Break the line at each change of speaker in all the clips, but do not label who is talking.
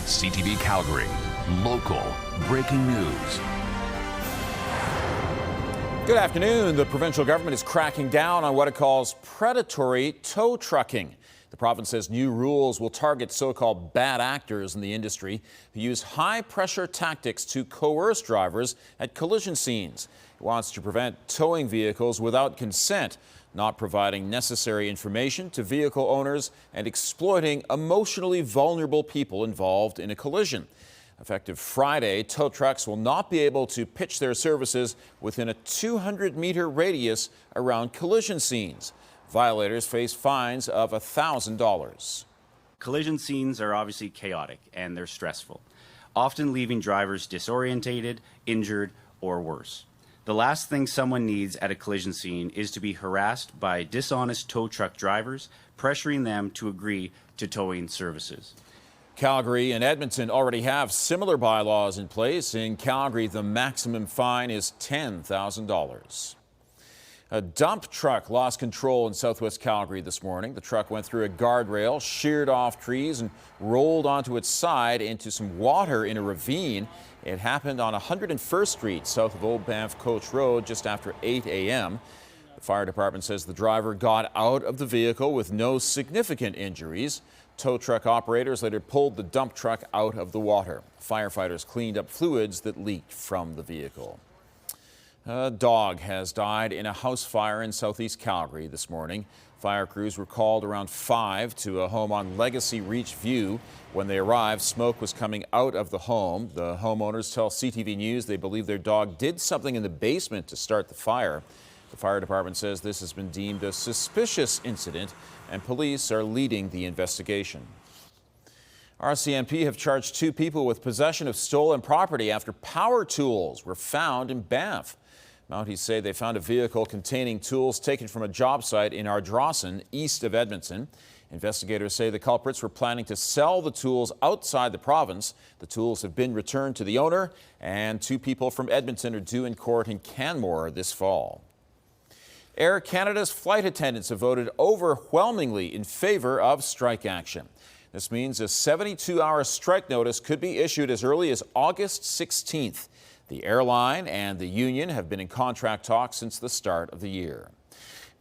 CTV Calgary, local breaking news.
Good afternoon. The provincial government is cracking down on what it calls predatory tow trucking. The province says new rules will target so-called bad actors in the industry who use high-pressure tactics to coerce drivers at collision scenes. It wants to prevent towing vehicles without consent, not providing necessary information to vehicle owners, and exploiting emotionally vulnerable people involved in a collision. Effective Friday, tow trucks will not be able to pitch their services within a 200-meter radius around collision scenes. Violators face fines of $1,000.
Collision scenes are obviously chaotic and they're stressful, often leaving drivers disorientated, injured, or worse. The last thing someone needs at a collision scene is to be harassed by dishonest tow truck drivers, pressuring them to agree to towing services.
Calgary and Edmonton already have similar bylaws in place. In Calgary, the maximum fine is $10,000. A dump truck lost control in southwest Calgary this morning. The truck went through a guardrail, sheared off trees, and rolled onto its side into some water in a ravine. It happened on 101st Street, south of Old Banff Coach Road, just after 8 a.m. The fire department says the driver got out of the vehicle with no significant injuries. Tow truck operators later pulled the dump truck out of the water. Firefighters cleaned up fluids that leaked from the vehicle. A dog has died in a house fire in southeast Calgary this morning. Fire crews were called around 5 to a home on Legacy Reach View. When they arrived, smoke was coming out of the home. The homeowners tell CTV News they believe their dog did something in the basement to start the fire. The fire department says this has been deemed a suspicious incident, and police are leading the investigation. RCMP have charged 2 people with possession of stolen property after power tools were found in Banff. Mounties say they found a vehicle containing tools taken from a job site in Ardrossan, east of Edmonton. Investigators say the culprits were planning to sell the tools outside the province. The tools have been returned to the owner, and 2 people from Edmonton are due in court in Canmore this fall. Air Canada's flight attendants have voted overwhelmingly in favor of strike action. This means a 72-hour strike notice could be issued as early as August 16th. The airline and the union have been in contract talks since the start of the year.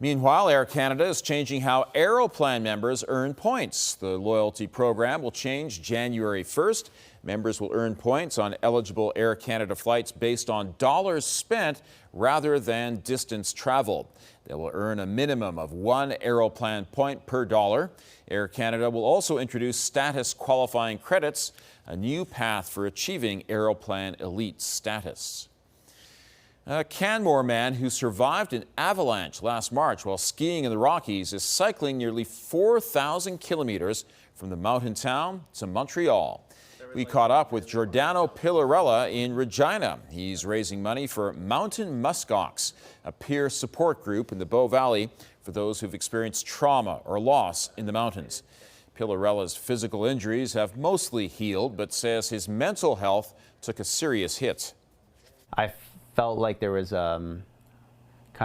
Meanwhile, Air Canada is changing how Aeroplan members earn points. The loyalty program will change January 1st. Members will earn points on eligible Air Canada flights based on dollars spent rather than distance traveled. They will earn a minimum of 1 Aeroplan point per dollar. Air Canada will also introduce status qualifying credits, a new path for achieving Aeroplan Elite status. A Canmore man who survived an avalanche last March while skiing in the Rockies is cycling nearly 4,000 kilometers from the mountain town to Montreal. We caught up with Giordano Pillarella in Regina. He's raising money for Mountain Muskox, a peer support group in the Bow Valley for those who've experienced trauma or loss in the mountains. Pillarella's physical injuries have mostly healed, but says his mental health took a serious hit.
I felt like there was kind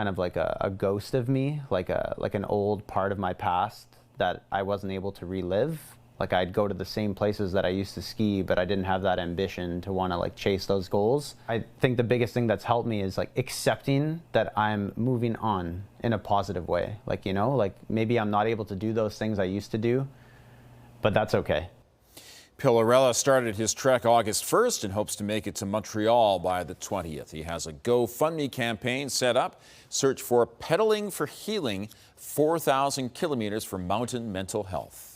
of like a ghost of me, like an old part of my past that I wasn't able to relive. Like I'd go to the same places that I used to ski, but I didn't have that ambition to want to like chase those goals. I think the biggest thing that's helped me is like accepting that I'm moving on in a positive way. Like, you know, like maybe I'm not able to do those things I used to do, but that's okay.
Pillarella started his trek August 1st and hopes to make it to Montreal by the 20th. He has a GoFundMe campaign set up. Search for Pedaling for Healing, 4,000 kilometers for mountain mental health.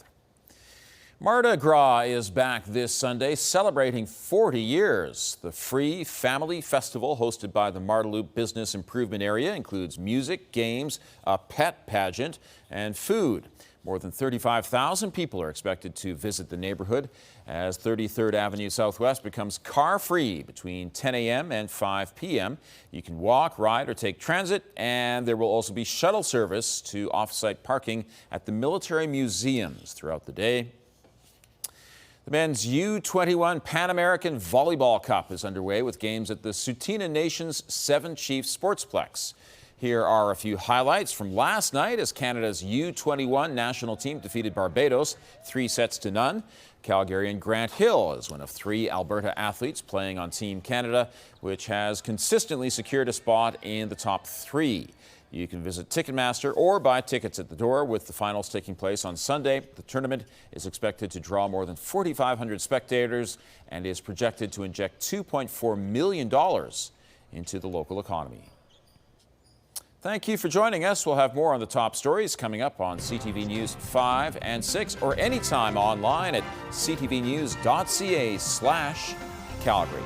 Marta GR is back this Sunday celebrating 40 years. The free family festival hosted by the Marta Loop Business Improvement Area includes music, games, a pet pageant, and food. More than 35,000 people are expected to visit the neighborhood as 33rd Avenue Southwest becomes car-free between 10 a.m. and 5 p.m. You can walk, ride, or take transit, and there will also be shuttle service to off-site parking at the military museums throughout the day. The men's U21 Pan American Volleyball Cup is underway with games at the Tsuut'ina Nation's Seven Chiefs Sportsplex. Here are a few highlights from last night as Canada's U21 national team defeated Barbados 3-0. Calgarian Grant Hill is one of 3 Alberta athletes playing on Team Canada, which has consistently secured a spot in the top 3. You can visit Ticketmaster or buy tickets at the door, with the finals taking place on Sunday. The tournament is expected to draw more than 4,500 spectators and is projected to inject $2.4 million into the local economy. Thank you for joining us. We'll have more on the top stories coming up on CTV News 5 and 6, or anytime online at ctvnews.ca/Calgary.